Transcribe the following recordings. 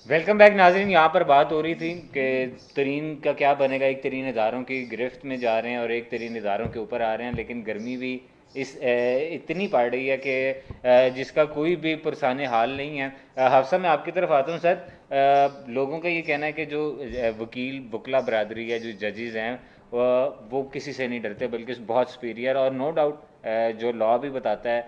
Welcome back ناظرین. یہاں پر بات ہو رہی تھی کہ ترین کا کیا بنے گا. ایک ترین اداروں کی گرفت میں جا رہے ہیں اور ایک ترین اداروں کے اوپر آ رہے ہیں، لیکن گرمی بھی اتنی پڑ رہی ہے کہ جس کا کوئی بھی پرسان حال نہیں ہے. حفصہ میں آپ کی طرف آتا ہوں سر. لوگوں کا یہ کہنا ہے کہ جو وکیل وکلا برادری ہے، جو ججز ہیں، وہ کسی سے نہیں ڈرتے بلکہ بہت سپیریئر، اور نو ڈاؤٹ جو لا بھی بتاتا ہے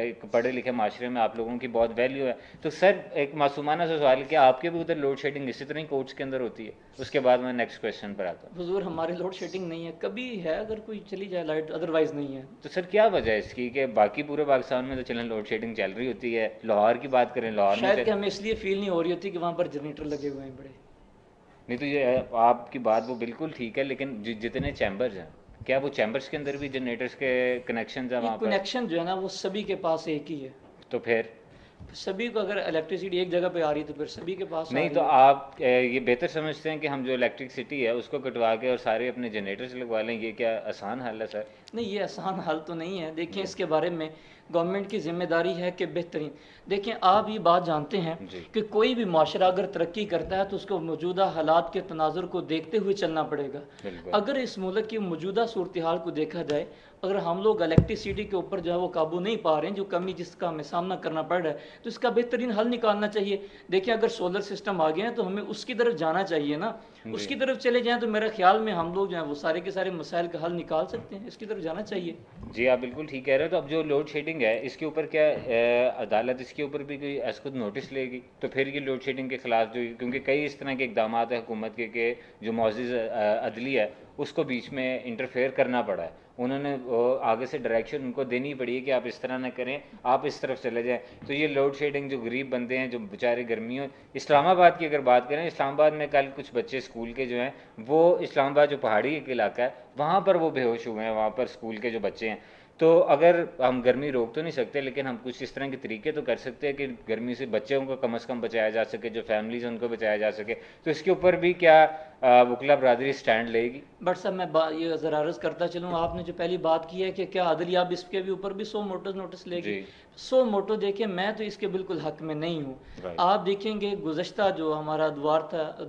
ایک پڑھے لکھے معاشرے میں آپ لوگوں کی بہت ویلیو ہے. تو سر ایک معصومانہ سے سوال ہے کہ آپ کے بھی ادھر لوڈ شیڈنگ اسی طرح ہی کورٹس کے اندر ہوتی ہے؟ اس کے بعد میں نیکسٹ کویشچن پر آتا ہوں. حضور ہمارے لوڈ شیڈنگ نہیں ہے، کبھی ہے اگر کوئی چلی جائے لائٹ، ادروائز نہیں ہے. تو سر کیا وجہ ہے اس کی کہ باقی پورے پاکستان میں تو چلیں لوڈ شیڈنگ چل رہی ہوتی ہے؟ لاہور کی بات کریں، لاہور میں شاید کہ ہمیں اس لیے فیل نہیں ہو رہی ہوتی کہ وہاں پر جنریٹر لگے ہوئے ہیں بڑے. نہیں تو یہ آپ کی بات وہ بالکل ٹھیک ہے، لیکن جتنے چیمبرز ہیں، کیا وہ چیمبرز کے اندر بھی جنریٹرز کے کنیکشنز ہیں یہ وہاں پر؟ کنیکشن جو ہے نا وہ سبھی کے پاس ایک ہی ہے. تو پھر سبھی کو اگر الیکٹریسٹی ایک جگہ پہ آ رہی ہے تو پھر سبھی کے پاس آ نہیں تو رہی ہے. آپ یہ بہتر سمجھتے ہیں کہ ہم جو الیکٹرکسٹی ہے اس کو کٹوا کے اور سارے اپنے جنریٹرز لگوا لیں؟ یہ کیا آسان حل ہے سر؟ نہیں، یہ آسان حل تو نہیں ہے. دیکھیں جی اس کے بارے میں گورنمنٹ کی ذمہ داری ہے کہ بہترین. دیکھیں آپ یہ بات جانتے ہیں جی کہ کوئی بھی معاشرہ اگر ترقی کرتا ہے تو اس کو موجودہ حالات کے تناظر کو دیکھتے ہوئے چلنا پڑے گا. بالکل. اگر اس ملک کی موجودہ صورتحال کو دیکھا جائے، اگر ہم لوگ الیکٹریسٹی کے اوپر جو ہے وہ قابو نہیں پا رہے ہیں، جو کمی جس کا ہمیں سامنا کرنا پڑ رہا ہے، تو اس کا بہترین حل نکالنا چاہیے. دیکھیں اگر سولر سسٹم آ گیا ہے تو ہمیں اس کی طرف جانا چاہیے نا. اس جی کی طرف چلے جائیں تو میرے خیال میں ہم لوگ جو ہیں وہ سارے کے سارے مسائل کا حل نکال سکتے ہیں. اس کی طرف جانا چاہیے. جی آپ بالکل ٹھیک کہہ رہے ہو. تو اب جو لوڈ شیڈنگ ہے اس کے اوپر کیا عدالت اس کے اوپر بھی کوئی ایسا خود نوٹس لے گی؟ تو پھر یہ لوڈ شیڈنگ کے خلاف جو، کیونکہ کئی اس طرح کے اقدامات ہیں حکومت کے کہ جو معزز عدلی ہے اس کو بیچ میں انٹرفیئر کرنا پڑا ہے. انہوں نے آگے سے ڈائریکشن ان کو دینی پڑی ہے کہ آپ اس طرح نہ کریں، آپ اس طرف چلے جائیں. تو یہ لوڈ شیڈنگ جو غریب بندے ہیں، جو بیچارے گرمیوں، اسلام آباد کی اگر بات کریں، اسلام آباد میں کل کچھ بچے اسکول کے جو ہیں وہ، اسلام آباد جو پہاڑی ایک علاقہ ہے وہاں پر وہ بے ہوش ہوئے ہیں، وہاں پر اسکول کے جو بچے ہیں. تو اگر ہم گرمی روک تو نہیں سکتے، لیکن ہم کچھ اس طرح کے طریقے تو کر سکتے ہیں کہ گرمی سے بچوں کو کم از کم بچایا جا سکے، جو فیملیز ہیں ان کو بچایا جا سکے. تو اس کے اوپر بھی کیا وکلا برادری سٹینڈ لے گی؟ بٹ صاحب میں یہ ذرا عرض کرتا چلوں، آپ نے جو پہلی بات کی ہے کہ کیا عدلیہ اب اس کے بھی اوپر بھی 100 نوٹس لے گی. جی 100 موٹو دیکھیں، میں تو اس کے بالکل حق میں نہیں ہوں. رائٹ. آپ دیکھیں گے گزشتہ جو ہمارا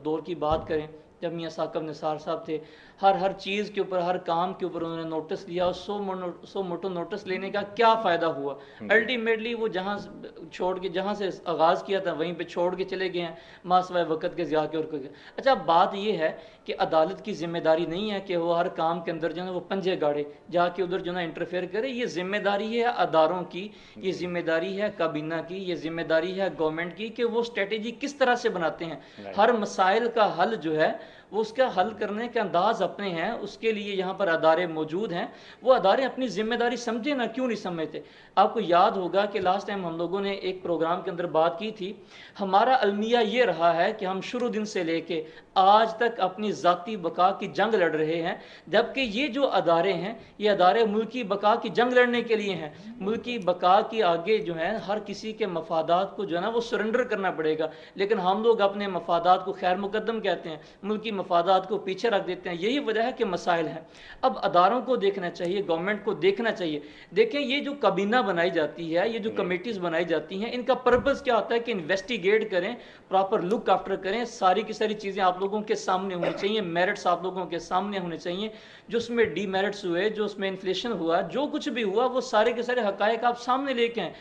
دور کی بات کریں، جب میاں ثاقب نثار صاحب تھے، ہر چیز کے اوپر، ہر کام کے اوپر انہوں نے نوٹس لیا. اور 100 موٹو نوٹس لینے کا کیا فائدہ ہوا؟ جی الٹیمیٹلی وہ جہاں سے آغاز کیا تھا وہیں پہ چھوڑ کے چلے گئے ہیں، ماں سوائے وقت کے ضیاء کے اور کوئی. اچھا بات یہ ہے کہ عدالت کی ذمہ داری نہیں ہے کہ وہ ہر کام کے اندر جو ہے وہ پنجے گاڑے جا کے ادھر جو ہے انٹرفیئر کرے. یہ ذمہ داری ہے اداروں کی، یہ جی ذمہ داری ہے کابینہ کی، یہ ذمہ داری ہے گورنمنٹ کی کہ وہ اسٹریٹجی کس طرح سے بناتے ہیں. رائٹ. ہر مسائل کا حل جو ہے وہ اس کا حل کرنے کے انداز اپنے ہیں. اس کے لیے یہاں پر ادارے موجود ہیں. وہ ادارے اپنی ذمہ داری سمجھے نا، کیوں نہیں سمجھتے؟ آپ کو یاد ہوگا کہ لاسٹ ٹائم ہم لوگوں نے ایک پروگرام کے اندر بات کی تھی. ہمارا المیہ یہ رہا ہے کہ ہم شروع دن سے لے کے آج تک اپنی ذاتی بقا کی جنگ لڑ رہے ہیں، جبکہ یہ جو ادارے ہیں یہ ادارے ملکی بقا کی جنگ لڑنے کے لیے ہیں. ملکی بقا کی آگے جو ہے ہر کسی کے مفادات کو جو ہے نا وہ سرنڈر کرنا پڑے گا. لیکن ہم لوگ اپنے مفادات کو خیر مقدم کہتے ہیں، ملکی مفادات کو پیچھے رکھ دیتے ہیں. یہی وجہ ہے کہ مسائل ہیں. اب اداروں کو دیکھنا چاہیے، گورنمنٹ کو دیکھنا چاہیے. دیکھیں یہ جو کابینہ بنائی جاتی ہے، یہ جو جی کمیٹیز بنائی جاتی ہیں، ان کا پرپس کیا ہوتا ہے کہ انویسٹیگیٹ کریں، پراپر لک آفٹر کریں. ساری کی ساری چیزیں آپ لوگوں کے سامنے ہونی چاہیے، میرٹس آپ لوگوں کے سامنے ہونے چاہیے. جو اس میں ڈی میرٹس ہوئے، جو اس میں انفلیشن ہوا، جو کچھ بھی ہوا، وہ سارے کے سارے حقائق آپ سامنے لے کے آئیں.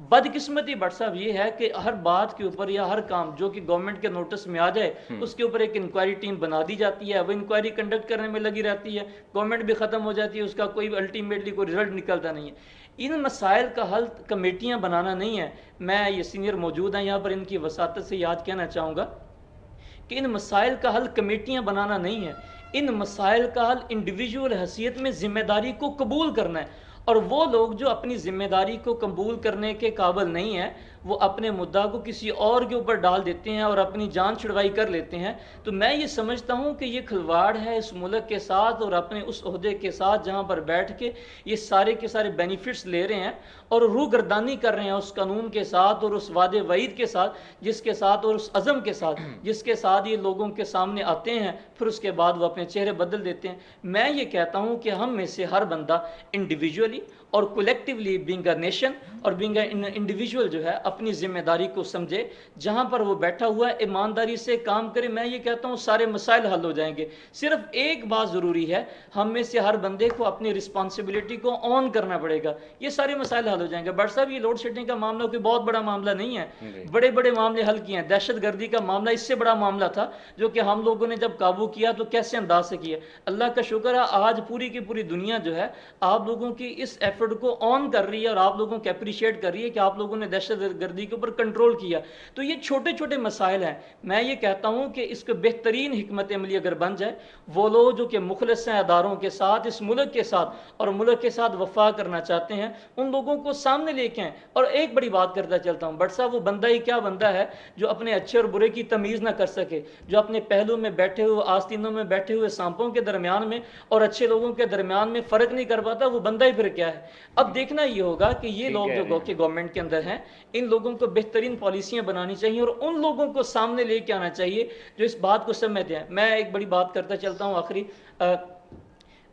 بدقسمتی بٹ صاحب یہ ہے کہ ہر بات کے اوپر یا ہر کام جو کہ گورنمنٹ کے نوٹس میں آ جائے اس کے اوپر ایک انکوائری ٹیم بنا دی جاتی ہے. وہ انکوائری کنڈکٹ کرنے میں لگی رہتی ہے، گورنمنٹ بھی ختم ہو جاتی ہے، اس کا کوئی الٹیمیٹلی کوئی رزلٹ نکلتا نہیں ہے. ان مسائل کا حل کمیٹیاں بنانا نہیں ہے. میں یہ سینئر موجود ہیں یہاں پر، ان کی وساطت سے یاد کہنا چاہوں گا کہ ان مسائل کا حل کمیٹیاں بنانا نہیں ہے. ان مسائل کا حل انڈیویجول حیثیت میں ذمہ داری کو قبول کرنا ہے. اور وہ لوگ جو اپنی ذمہ داری کو قبول کرنے کے قابل نہیں ہیں، وہ اپنے مدعا کو کسی اور کے اوپر ڈال دیتے ہیں اور اپنی جان چھڑوائی کر لیتے ہیں. تو میں یہ سمجھتا ہوں کہ یہ کھلواڑ ہے اس ملک کے ساتھ اور اپنے اس عہدے کے ساتھ جہاں پر بیٹھ کے یہ سارے کے سارے بینیفٹس لے رہے ہیں اور روح گردانی کر رہے ہیں اس قانون کے ساتھ اور اس وعدے وعید کے ساتھ جس کے ساتھ، اور اس عزم کے ساتھ جس کے ساتھ یہ لوگوں کے سامنے آتے ہیں، پھر اس کے بعد وہ اپنے چہرے بدل دیتے ہیں. میں یہ کہتا ہوں کہ ہم میں سے ہر بندہ انڈیویجولی اور کولیکٹیولی بینگ اے نیشن اور بینگ اے انڈیویجول جو ہے اپنی ذمہ داری کو سمجھے، جہاں پر وہ بیٹھا ہوا ہے ایمانداری سے کام کرے. میں یہ کہتا ہوں سارے مسائل حل ہو جائیں گے. صرف ایک بات ضروری ہے، ہم میں سے ہر بندے کو اپنی رسپانسبلٹی کو آن کرنا پڑے گا، یہ سارے مسائل حل ہو جائیں گے. بٹ صاحب یہ لوڈ شیڈنگ کا معاملہ کوئی بہت بڑا معاملہ نہیں ہے، بڑے بڑے معاملے حل کیے ہیں. دہشت گردی کا معاملہ اس سے بڑا معاملہ تھا جو کہ ہم لوگوں نے جب قابو کیا تو کیسے انداز سے کیا. اللہ کا شکر ہے آج پوری کی پوری دنیا جو ہے آپ لوگوں کی اس ایفرٹ کو آن کر رہی ہے اور آپ لوگوں کو اپریشیٹ کر رہی ہے کہ آپ لوگوں نے دہشت گردی کے اوپر کنٹرول کیا. تو یہ چھوٹے چھوٹے مسائل ہیں. میں یہ کہتا ہوں کہ اس کو بہترین حکمت عملی اگر بن جائے، وہ لوگ جو کہ مخلص ہیں اداروں کے ساتھ، اس ملک کے ساتھ اور ملک کے ساتھ وفا کرنا چاہتے ہیں، ان لوگوں کو سامنے لے کے آئیں. اور ایک بڑی بات کرتا چلتا ہوں، بٹ صاحب وہ بندہ ہی کیا بندہ ہے جو اپنے اچھے اور برے کی تمیز نہ کر سکے، جو اپنے پہلو میں بیٹھے ہوئے آستینوں میں بیٹھے ہوئے سانپوں کے درمیان میں اور اچھے لوگوں کے درمیان میں فرق نہیں کر پاتا، وہ بندہ ہی پھر کیا ہے. اب دیکھنا یہ ہوگا کہ یہ لوگ جو کہ گورنمنٹ کے اندر ہیں، ان لوگوں کو بہترین پالیسیاں بنانی چاہیے اور ان لوگوں کو سامنے لے کے آنا چاہیے جو اس بات کو سمجھتے ہیں. میں ایک بڑی بات کرتا چلتا ہوں آخری.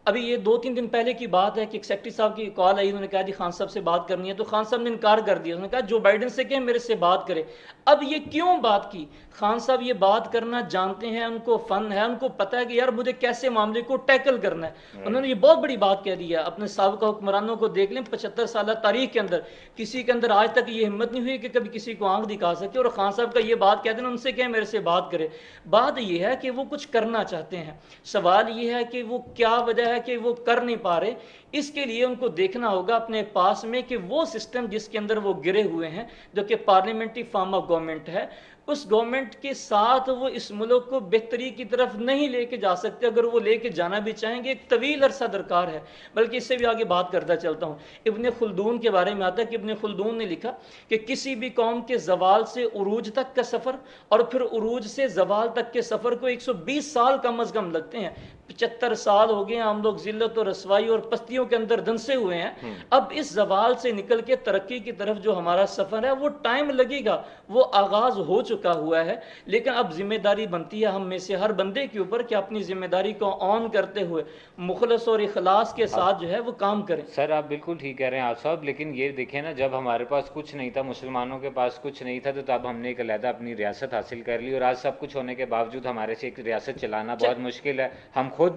ابھی یہ 2-3 دن پہلے کی بات ہے کہ ایک سیکرٹری صاحب کی کال آئی، انہوں نے کہا جی خان صاحب سے بات کرنی ہے، تو خان صاحب نے انکار کر دیا. انہوں نے کہا جو بائیڈن سے کہیں میرے سے بات کرے. اب یہ کیوں بات کی؟ خان صاحب یہ بات کرنا جانتے ہیں، ان کو فن ہے، ان کو پتہ ہے کہ یار مجھے کیسے معاملے کو ٹیکل کرنا ہے. انہوں نے یہ بہت بڑی بات کہہ دی ہے. اپنے سابقہ حکمرانوں کو دیکھ لیں، 75 سالہ تاریخ کے اندر کسی کے اندر آج تک یہ ہمت نہیں ہوئی کہ کبھی کسی کو آنکھ دکھا سکے. اور خان صاحب کا یہ بات کہتے ہیں ان سے کہیں میرے سے بات کرے. بات یہ ہے کہ وہ کچھ کرنا چاہتے ہیں. سوال یہ ہے کہ وہ کیا وجہ ہے کہ وہ کر نہیں پا رہے. اس کے لیے ان کو دیکھنا ہوگا اپنے پاس میں کہ وہ سسٹم جس کے اندر وہ گرے ہوئے ہیں، جو کہ پارلیمنٹری فارم آف گورنمنٹ ہے، اس گورنمنٹ کے ساتھ وہ اس ملک کو بہتری کی طرف نہیں لے کے جا سکتے. اگر وہ لے کے جانا بھی چاہیں گے ایک طویل عرصہ درکار ہے. بلکہ اس سے بھی آگے بات کرتا چلتا ہوں. ابن خلدون کے بارے میں آتا ہے کہ ابن خلدون نے لکھا کہ کسی بھی قوم کے زوال سے عروج تک کا سفر اور پھر عروج سے زوال تک کے سفر کو 120 سال کم از کم لگتے ہیں. 75 سال ہو گئے ہیں ہم لوگ ذلت و رسوائی اور پستیوں کے اندر دنسے ہوئے ہیں. اب اس زوال سے نکل کے ترقی کی طرف جو ہمارا سفر ہے وہ ٹائم لگے گا، وہ آغاز ہو چکا ہوا ہے. لیکن اب ذمہ داری بنتی ہے ہم میں سے ہر بندے کے اوپر کہ اپنی ذمہ داری کو آن کرتے ہوئے مخلص اور اخلاص کے ساتھ جو ہے وہ کام کریں. سر آپ بالکل ٹھیک کہہ رہے ہیں آپ صاحب، لیکن یہ دیکھیں نا، جب ہمارے پاس کچھ نہیں تھا، مسلمانوں کے پاس کچھ نہیں تھا، تو تب ہم نے ایک علیحدہ اپنی ریاست حاصل کر لی. اور آج سب کچھ ہونے کے باوجود ہمارے سے ایک ریاست چلانا بہت مشکل ہے. ہم خود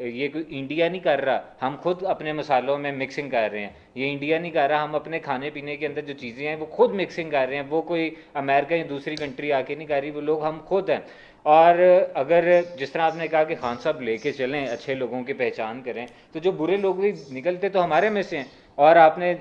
یہ کوئی انڈیا نہیں کر رہا، ہم خود اپنے مسالوں میں مکسنگ کر رہے ہیں. یہ انڈیا نہیں کر رہا، ہم اپنے کھانے پینے کے اندر جو چیزیں ہیں وہ خود مکسنگ کر رہے ہیں. وہ کوئی امریکہ یا دوسری کنٹری آ کے نہیں کر رہی، وہ لوگ ہم خود ہیں. اور اگر جس طرح آپ نے کہا کہ خان صاحب لے کے چلیں، اچھے لوگوں کی پہچان کریں، تو جو برے لوگ بھی نکلتے تو ہمارے میں سے ہیں. اور آپ نے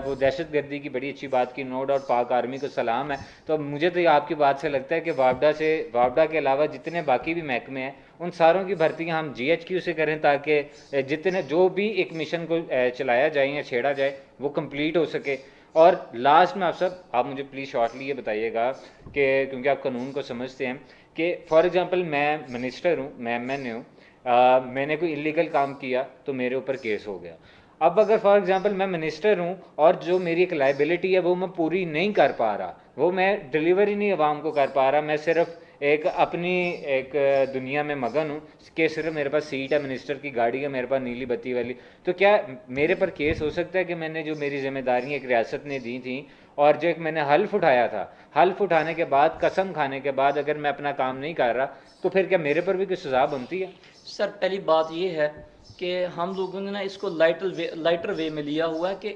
وہ دہشت گردی کی بڑی اچھی بات کی، نو ڈاؤٹ پاک آرمی کو سلام ہے. تو مجھے تو آپ کی بات سے لگتا ہے کہ وابڈا کے علاوہ جتنے باقی بھی محکمے ہیں ان ساروں کی بھرتیاں ہم جی ایچ کیو سے کریں، تاکہ جتنے جو بھی ایک مشن کو چلایا جائے یا چھیڑا جائے وہ کمپلیٹ ہو سکے. اور لاسٹ میں آپ مجھے پلیز شارٹلی یہ بتائیے گا کہ کیونکہ آپ قانون کو سمجھتے ہیں کہ فار ایگزامپل میں منسٹر ہوں، میں ایم این اے ہوں، میں نے کوئی انلیگل کام کیا تو میرے اوپر کیس ہو گیا. اب اگر فار ایگزامپل میں منسٹر ہوں اور جو میری ایک لائبلٹی ہے وہ میں پوری نہیں کر پا رہا، وہ میں ڈلیوری نہیں عوام کو کر پا رہا، میں صرف ایک اپنی ایک دنیا میں مگن ہوں کہ صرف میرے پاس سیٹ ہے، منسٹر کی گاڑی ہے میرے پاس نیلی بتی والی، تو کیا میرے پر کیس ہو سکتا ہے کہ میں نے جو میری ذمہ داریاں ایک ریاست نے دی تھیں اور جو ایک میں نے حلف اٹھایا تھا، حلف اٹھانے کے بعد، قسم کھانے کے بعد اگر میں اپنا کام نہیں کر رہا تو پھر کیا میرے پر بھی کوئی سزا بنتی ہے؟ سر پہلی بات یہ ہے کہ ہم لوگوں نے نا اس کو لائٹر وے میں لیا ہوا ہے کہ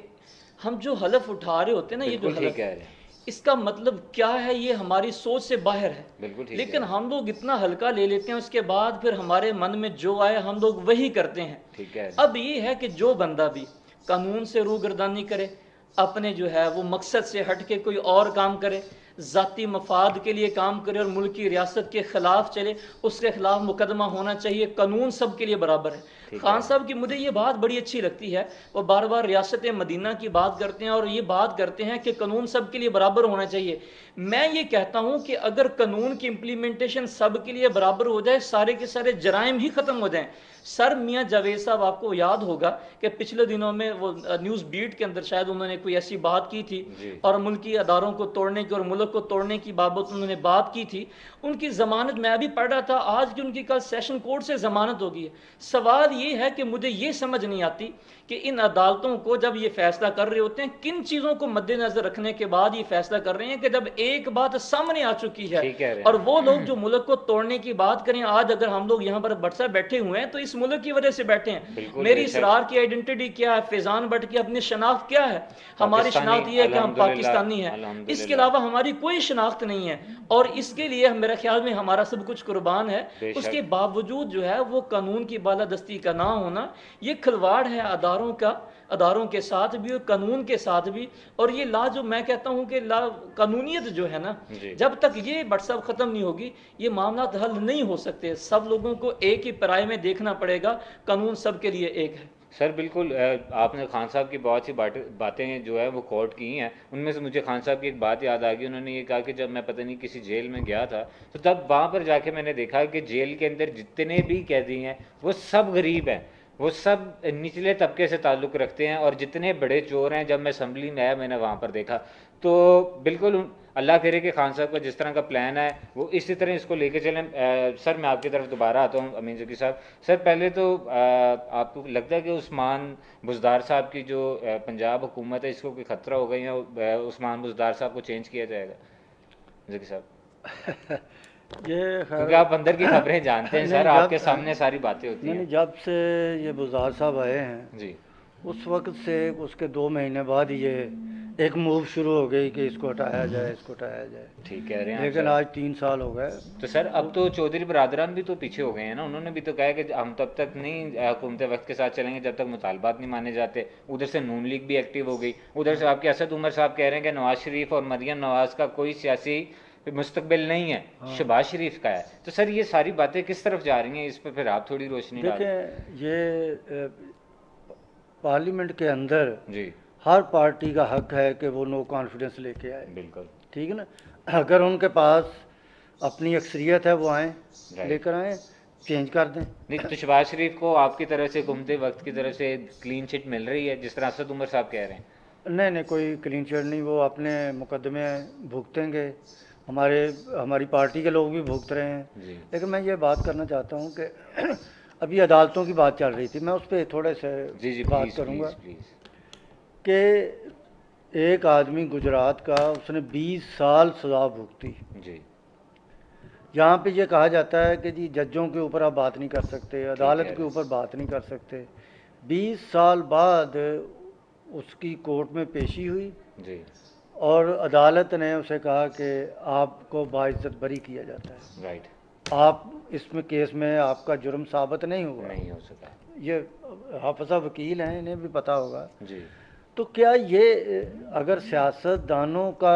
ہم جو حلف اٹھا رہے ہوتے ہیں نا، یہ جو بالکل ٹھیک حلف کہہ رہے ہیں، اس کا مطلب کیا ہے یہ ہماری سوچ سے باہر ہے. بالکل ٹھیک. لیکن ہم لوگ اتنا ہلکا لے لیتے ہیں، اس کے بعد پھر ہمارے من میں جو آئے ہم لوگ وہی کرتے ہیں. ٹھیک ہے. اب یہ ہے کہ جو بندہ بھی قانون سے روگردانی کرے، اپنے جو ہے وہ مقصد سے ہٹ کے کوئی اور کام کرے، ذاتی مفاد کے لیے کام کرے اور ملکی ریاست کے خلاف چلے، اس کے خلاف مقدمہ ہونا چاہیے. قانون سب کے لیے برابر ہے. خان صاحب کی مجھے یہ بات بڑی اچھی لگتی ہے، وہ بار بار ریاست مدینہ کی بات کرتے ہیں اور یہ بات کرتے ہیں کہ قانون سب کے لیے برابر ہونا چاہیے. میں یہ کہتا ہوں کہ اگر قانون کی امپلیمنٹیشن سب کے لیے برابر ہو جائے، سارے کے سارے جرائم ہی ختم ہو جائیں. سر میاں جاوید صاحب آپ کو یاد ہوگا کہ پچھلے دنوں میں وہ نیوز بیٹ کے اندر شاید انہوں نے کوئی ایسی بات کی تھی اور ملکی اداروں کو توڑنے کی اور ملک ملک کو توڑنے کی بابت انہوں نے بات کی تھی، ان کی ضمانت میں ابھی پڑھ رہا تھا آج کی ان کی کل سیشن کورٹ سے ضمانت ہوگی ہے۔ سوال یہ ہے کہ مجھے یہ سمجھ نہیں آتی کہ ان عدالتوں کو جب یہ فیصلہ کر رہے ہوتے ہیں کن چیزوں کو مد نظر رکھنے کے بعد یہ فیصلہ کر رہے ہیں کہ جب ایک بات سامنے آ چکی ہے، ٹھیک کہہ رہے ہیں اور وہ لوگ جو ملک کو توڑنے کی بات کریں، آج اگر ہم لوگ یہاں پر بٹ صاحب بیٹھے ہوئے ہیں تو اس ملک کی وجہ سے بیٹھے ہیں۔ بالکل میری بے شک، اسرار کی آئیڈینٹی کیا ہے، فیضان بٹ کی اپنی شناخت کیا ہے؟ ہماری پاکستانی، شناخت یہ ہے کہ ہم الحمدللہ، پاکستانی ہیں، الحمدللہ، اس کے علاوہ ہماری کوئی شناخت نہیں ہے، اور اس کے لیے میرا خیال میں ہمارا سب کچھ قربان ہے۔ بے اس شک، کے باوجود جو ہے وہ قانون کی بالادستی کا نہ ہونا، یہ کھلواڑ ہے اداروں کے ساتھ بھی اور قانون کے ساتھ بھی، اور یہ لا جو میں کہتا ہوں کہ لا قانونیت جو ہے نا، جی جب تک یہ بٹ صاحب ختم نہیں ہوگی یہ معاملات حل نہیں ہو سکتے۔ سب لوگوں کو ایک ہی پرائے میں دیکھنا پڑے گا، قانون سب کے لیے ایک ہے۔ سر بالکل، آپ نے خان صاحب کی بہت سی باتیں جو ہے وہ کوٹ کی ہیں، ان میں سے مجھے خان صاحب کی ایک بات یاد آ گئی۔ انہوں نے یہ کہا کہ جب میں پتہ نہیں کسی جیل میں گیا تھا تو تب وہاں پر جا کے میں نے دیکھا کہ جیل کے اندر جتنے بھی قیدی ہیں وہ سب غریب ہیں، وہ سب نچلے طبقے سے تعلق رکھتے ہیں، اور جتنے بڑے چور ہیں جب میں اسمبلی میں آیا میں نے وہاں پر دیکھا۔ تو بالکل اللہ کرے کہ خان صاحب کا جس طرح کا پلان ہے وہ اسی طرح اس کو لے کے چلیں۔ سر میں آپ کی طرف دوبارہ آتا ہوں امین ذکی صاحب۔ سر پہلے تو آپ کو لگتا ہے کہ عثمان بزدار صاحب کی جو پنجاب حکومت ہے اس کو کوئی خطرہ ہوگا، یا عثمان بزدار صاحب کو چینج کیا جائے گا ذکی صاحب؟ یہ کیونکہ آپ اندر کی خبریں جانتے ہیں سر، آپ کے سامنے ساری باتیں ہوتی ہیں۔ جب سے یہ بزدار صاحب آئے ہیں جی اس وقت سے اس کے 2 مہینے بعد یہ ایک موو شروع ہو گئی کہ اس کو ہٹایا جائے، اس کو ہٹایا جائے، ٹھیک کہہ رہے ہیں آپ لیکن سر۔ آج 3 سال ہو گئے۔ تو سر اب تو چودھری برادران بھی تو پیچھے ہو گئے ہیں نا، انہوں نے بھی تو کہا ہے کہ ہم تب تک نہیں حکومت وقت کے ساتھ چلیں گے جب تک مطالبات نہیں مانے جاتے۔ ادھر سے نون لیگ بھی ایکٹیو ہو گئی، ادھر سے آپ کے اسد عمر صاحب کہہ رہے ہیں کہ نواز شریف اور مریم نواز کا کوئی سیاسی مستقبل نہیں ہے، شہباز شریف کا ہے۔ تو سر یہ ساری باتیں کس طرف جا رہی ہیں، اس پہ پھر آپ تھوڑی روشنی ڈالیں۔ دیکھیں یہ پارلیمنٹ کے اندر جی ہر پارٹی کا حق ہے کہ وہ نو کانفیڈنس لے کے آئے، بالکل ٹھیک ہے نا؟ اگر ان کے پاس اپنی اکثریت ہے وہ آئیں، لے کر آئیں، چینج کر دیں۔ نہیں تو شہباز شریف کو آپ کی طرف سے حکومت وقت کی طرف سے کلین چٹ مل رہی ہے جس طرح اسد عمر صاحب کہہ رہے ہیں؟ نہیں کوئی کلین چٹ نہیں، وہ اپنے مقدمے بھگتیں گے، ہماری پارٹی کے لوگ بھی بھگت رہے ہیں۔ جی لیکن میں یہ بات کرنا چاہتا ہوں کہ ابھی عدالتوں کی بات چل رہی تھی، میں اس پہ تھوڑے سے جی بات پلیز کروں گا پلیز۔ کہ ایک آدمی گجرات کا، اس نے 20 سال سزا بھگتی۔ جی یہاں پہ یہ کہا جاتا ہے کہ جی ججوں کے اوپر آپ بات نہیں کر سکتے، عدالت کے اوپر بات نہیں کر سکتے۔ 20 سال بعد اس کی کورٹ میں پیشی ہوئی جی اور عدالت نے اسے کہا کہ آپ کو باعزت بری کیا جاتا ہے، رائٹ، آپ اس میں کیس میں آپ کا جرم ثابت نہیں ہوا۔ نہیں ہو سکا۔ یہ حافظہ وکیل ہیں، انہیں بھی پتہ ہوگا۔ جی تو کیا یہ اگر سیاست دانوں کا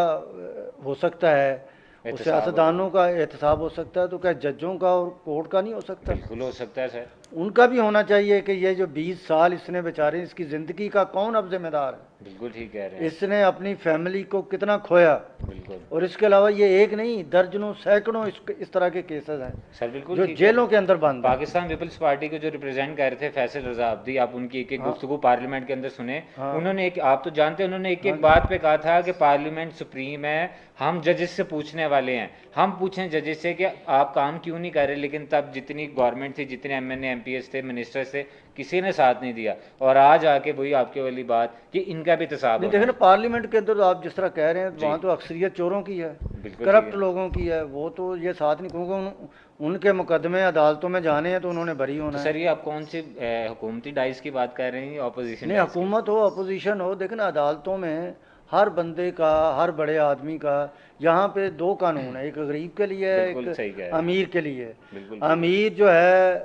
ہو سکتا ہے، سیاست دانوں کا احتساب ہو سکتا ہے، تو کیا ججوں کا اور کورٹ کا نہیں ہو سکتا؟ بالکل ہو سکتا ہے سر۔ ان کا بھی ہونا چاہیے کہ یہ جو 20 سال اس نے بیچارے، اس کی زندگی کا کون اب ذمہ دار ہے؟ بالکل ٹھیک کہہ رہے ہیں، اس نے اپنی فیملی کو کتنا کھویا، بالکل اور اس کے علاوہ یہ ایک نہیں درجنوں سینکڑوں اس طرح کے کیسز ہیں سر، بالکل جو ٹھیک ہے۔ جیلوں کے اندر بند ہیں۔ پاکستان پیپلز پارٹی کو جو ریپرزینٹ کر رہے تھے فیصل رضا عبدی، آپ ان کی ایک ایک گفتگو پارلیمنٹ کے اندر سنیں، انہوں نے آپ تو جانتے ہیں انہوں نے ایک ایک بات پہ کہا تھا کہ پارلیمنٹ سپریم ہے، ہم ججز سے پوچھنے والے ہیں، ہم پوچھیں ججز سے کہ آپ کام کیوں نہیں کر رہے، لیکن تب جتنی گورنمنٹ تھی، جتنے M N A M P S تھے، منسٹرز تھے، کسی نے ساتھ نہیں دیا، اور آج آ کے وہی آپ کے والی بات کہ ان کا بھی احتساب نہیں ہونا دیکھیں نا، پارلیمنٹ کے اندر آپ جس طرح کہہ رہے ہیں وہاں تو اکثریت چوروں کی ہے، بالکل کرپٹ لوگوں کی ہے، وہ تو یہ ساتھ نہیں، کیونکہ ان کے مقدمے عدالتوں میں جانے ہیں تو انہوں نے بری ہونا ہے۔ سر یہ آپ کون سی حکومتی ڈائز کی بات کر رہے ہیں یا اپوزیشن؟ نہیں، حکومت ہو اپوزیشن ہو، دیکھیں نا عدالتوں میں ہر بندے کا، ہر بڑے آدمی کا، یہاں پہ 2 قانون ہیں، ایک غریب کے لیے ہے، ایک امیر کے لیے ہے۔ امیر جو ہے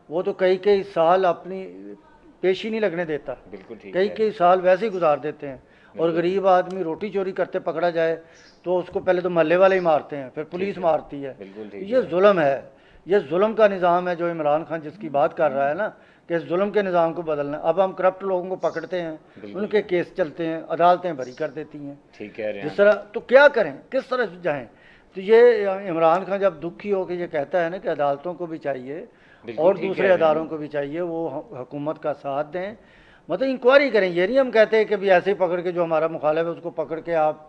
وہ تو کئی سال اپنی پیشی نہیں لگنے دیتا، بالکل ٹھیک، کئی سال ویسے ہی گزار دیتے ہیں، اور غریب آدمی روٹی چوری کرتے پکڑا جائے تو اس کو پہلے تو محلے والے ہی مارتے ہیں، پھر پولیس مارتی ہے۔ یہ ظلم ہے، یہ ظلم کا نظام ہے جو عمران خان جس کی بات کر رہا ہے نا، کہ اس ظلم کے نظام کو بدلنا۔ اب ہم کرپٹ لوگوں کو پکڑتے ہیں، ان کے کیس چلتے ہیں، عدالتیں بری کر دیتی ہیں، ٹھیک کہہ رہے ہیں جس طرح۔ تو کیا کریں، کس طرح جائیں؟ تو یہ عمران خان جب دکھی ہو کے یہ کہتا ہے نا کہ عدالتوں کو بھی چاہیے اور دوسرے اداروں کو بھی چاہیے وہ حکومت کا ساتھ دیں، مطلب انکوائری کریں۔ یہ نہیں ہم کہتے کہ بھی ایسے ہی پکڑ کے جو ہمارا مخالف ہے اس کو پکڑ کے آپ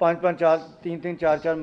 3-3 4-4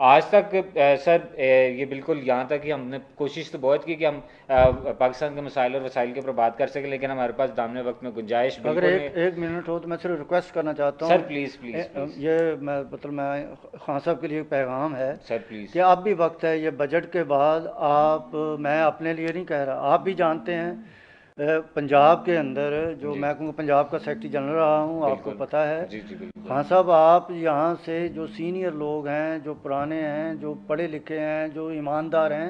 آج تک سر یہ بالکل یہاں تک کہ ہم نے کوشش تو بہت کی کہ ہم پاکستان کے مسائل اور وسائل کے اوپر بات کر سکیں، لیکن ہمارے پاس دامنے وقت میں گنجائش اگر ایک منٹ ہو تو میں صرف ریکویسٹ کرنا چاہتا ہوں سر پلیز پلیز یہ میں خان صاحب کے لیے پیغام ہے سر پلیز کہ اب بھی وقت ہے، یہ بجٹ کے بعد آپ، میں اپنے لیے نہیں کہہ رہا، آپ بھی جانتے ہیں پنجاب کے اندر جو میں کہوں پنجاب کا سیکرٹری جنرل رہا ہوں، آپ کو پتہ ہے خان صاحب، آپ یہاں سے جو سینئر لوگ ہیں، جو پرانے ہیں، جو پڑھے لکھے ہیں، جو ایماندار ہیں،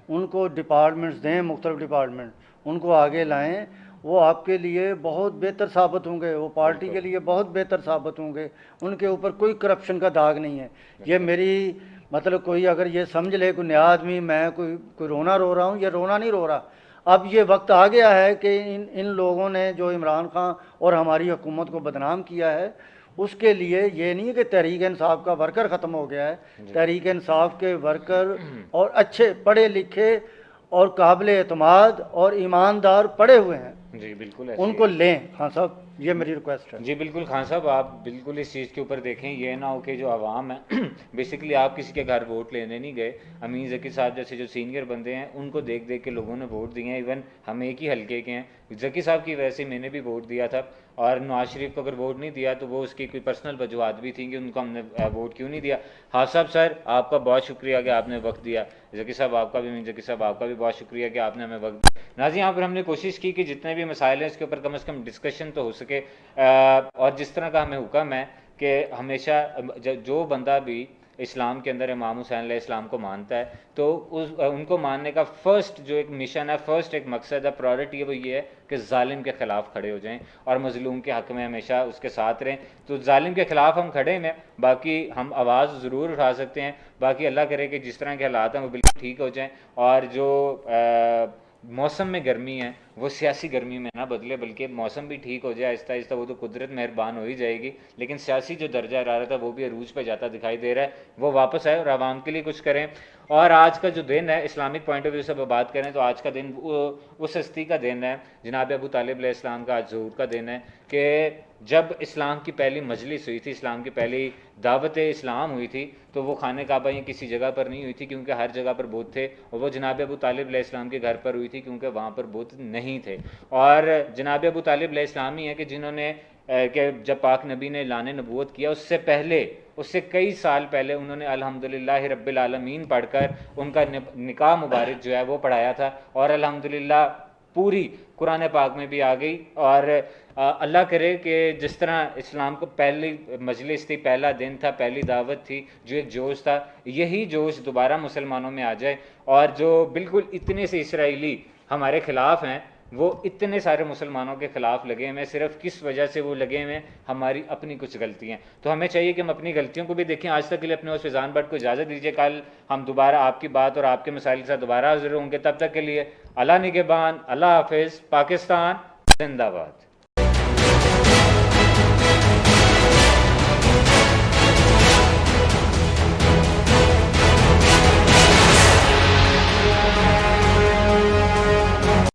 ان کو ڈپارٹمنٹس دیں، مختلف ڈپارٹمنٹ ان کو آگے لائیں، وہ آپ کے لیے بہت بہتر ثابت ہوں گے، وہ پارٹی کے لیے بہت بہتر ثابت ہوں گے، ان کے اوپر کوئی کرپشن کا داغ نہیں ہے۔ یہ میری مطلب کوئی اگر یہ سمجھ لے کوئی نیا آدمی میں کوئی رونا رو رہا ہوں، یہ رونا نہیں رو رہا، اب یہ وقت آ گیا ہے کہ ان لوگوں نے جو عمران خان اور ہماری حکومت کو بدنام کیا ہے، اس کے لیے یہ نہیں ہے کہ تحریک انصاف کا ورکر ختم ہو گیا ہے، تحریک انصاف کے ورکر اور اچھے پڑھے لکھے اور قابل اعتماد اور ایماندار پڑے ہوئے ہیں، جی بالکل ان کو لیں خان صاحب، یہ میری ریکویسٹ ہے۔ جی بالکل خان صاحب، آپ بالکل اس چیز کے اوپر دیکھیں، یہ نہ ہو کہ جو عوام ہے بیسیکلی آپ کسی کے گھر ووٹ لینے نہیں گئے، امین ذکی صاحب جیسے جو سینئر بندے ہیں ان کو دیکھ دیکھ کے لوگوں نے ووٹ دیے ہیں، ایون ہم ایک ہی حلقے کے ہیں، ذکی صاحب کی وجہ سے میں نے بھی ووٹ دیا تھا، اور نواز شریف کو اگر ووٹ نہیں دیا تو وہ اس کی کوئی پرسنل وجوہات بھی تھیں کہ ان کو ہم نے ووٹ کیوں نہیں دیا۔ حافظ صاحب سر آپ کا بہت شکریہ کہ آپ نے وقت دیا، ذکی صاحب آپ کا بھی، امین ذکی صاحب آپ کا بھی بہت شکریہ کہ آپ نے ہمیں وقت دیا۔ ناظرین یہاں پر ہم نے کوشش کی کہ جتنے بھی مسائل ہیں اس کے اوپر کم از کم ڈسکشن تو ہو سکے، اور جس طرح کا ہمیں حکم ہے کہ ہمیشہ جو بندہ بھی اسلام کے اندر امام حسین علیہ السلام کو مانتا ہے تو ان کو ماننے کا فرسٹ جو ایک مشن ہے، فرسٹ ایک مقصد ہے، پرائورٹی ہے، وہ یہ ہے کہ ظالم کے خلاف کھڑے ہو جائیں اور مظلوم کے حق میں ہمیشہ اس کے ساتھ رہیں۔ تو ظالم کے خلاف ہم کھڑے ہیں، باقی ہم آواز ضرور اٹھا سکتے ہیں، باقی اللہ کرے کہ جس طرح کے حالات ہیں وہ بالکل ٹھیک ہو جائیں، اور جو موسم میں گرمی ہے وہ سیاسی گرمی میں نہ بدلے، بلکہ موسم بھی ٹھیک ہو جائے آہستہ آہستہ، وہ تو قدرت مہربان ہو ہی جائے گی، لیکن سیاسی جو درجہ حرارت ہے وہ بھی عروج پہ جاتا دکھائی دے رہا ہے، وہ واپس آئے اور عوام کے لیے کچھ کریں۔ اور آج کا جو دن ہے اسلامک پوائنٹ آف ویو سے بات کریں تو آج کا دن اس ہستی کا دن ہے، جناب ابو طالب علیہ السلام کا آج ظہور کا دن ہے، کہ جب اسلام کی پہلی مجلس ہوئی تھی، اسلام کی پہلی دعوت اسلام ہوئی تھی، تو وہ خانہ کعبہ یا کسی جگہ پر نہیں ہوئی تھی کیونکہ ہر جگہ پر بت تھے، اور وہ جناب ابو طالب علیہ السلام کے گھر پر ہوئی تھی کیونکہ وہاں پر بت نہیں تھے۔ اور جناب ابو طالب علیہ السلام ہی ہیں کہ جنہوں نے کہ جب پاک نبی نے اعلان نبوت کیا اس سے کئی سال پہلے انہوں نے الحمدللہ رب العالمین پڑھ کر ان کا نکاح مبارک جو ہے وہ پڑھایا تھا، اور الحمدللہ پوری قرآن پاک میں بھی آ گئی۔ اور اللہ کرے کہ جس طرح اسلام کو پہلی مجلس تھی، پہلا دن تھا، پہلی دعوت تھی، جو ایک جوش تھا، یہی جوش دوبارہ مسلمانوں میں آ جائے، اور جو بالکل اتنے سے اسرائیلی ہمارے خلاف ہیں وہ اتنے سارے مسلمانوں کے خلاف لگے ہوئے ہیں، صرف کس وجہ سے وہ لگے ہوئے ہیں؟ ہماری اپنی کچھ غلطیاں، تو ہمیں چاہیے کہ ہم اپنی غلطیوں کو بھی دیکھیں۔ آج تک کے لیے اپنے اس فیضان بٹ کو اجازت دیجیے، کل ہم دوبارہ آپ کی بات اور آپ کے مسائل کے ساتھ دوبارہ حاضر ہوں گے، تب تک کے لیے اللہ نگہبان، اللہ حافظ، پاکستان زندہ باد۔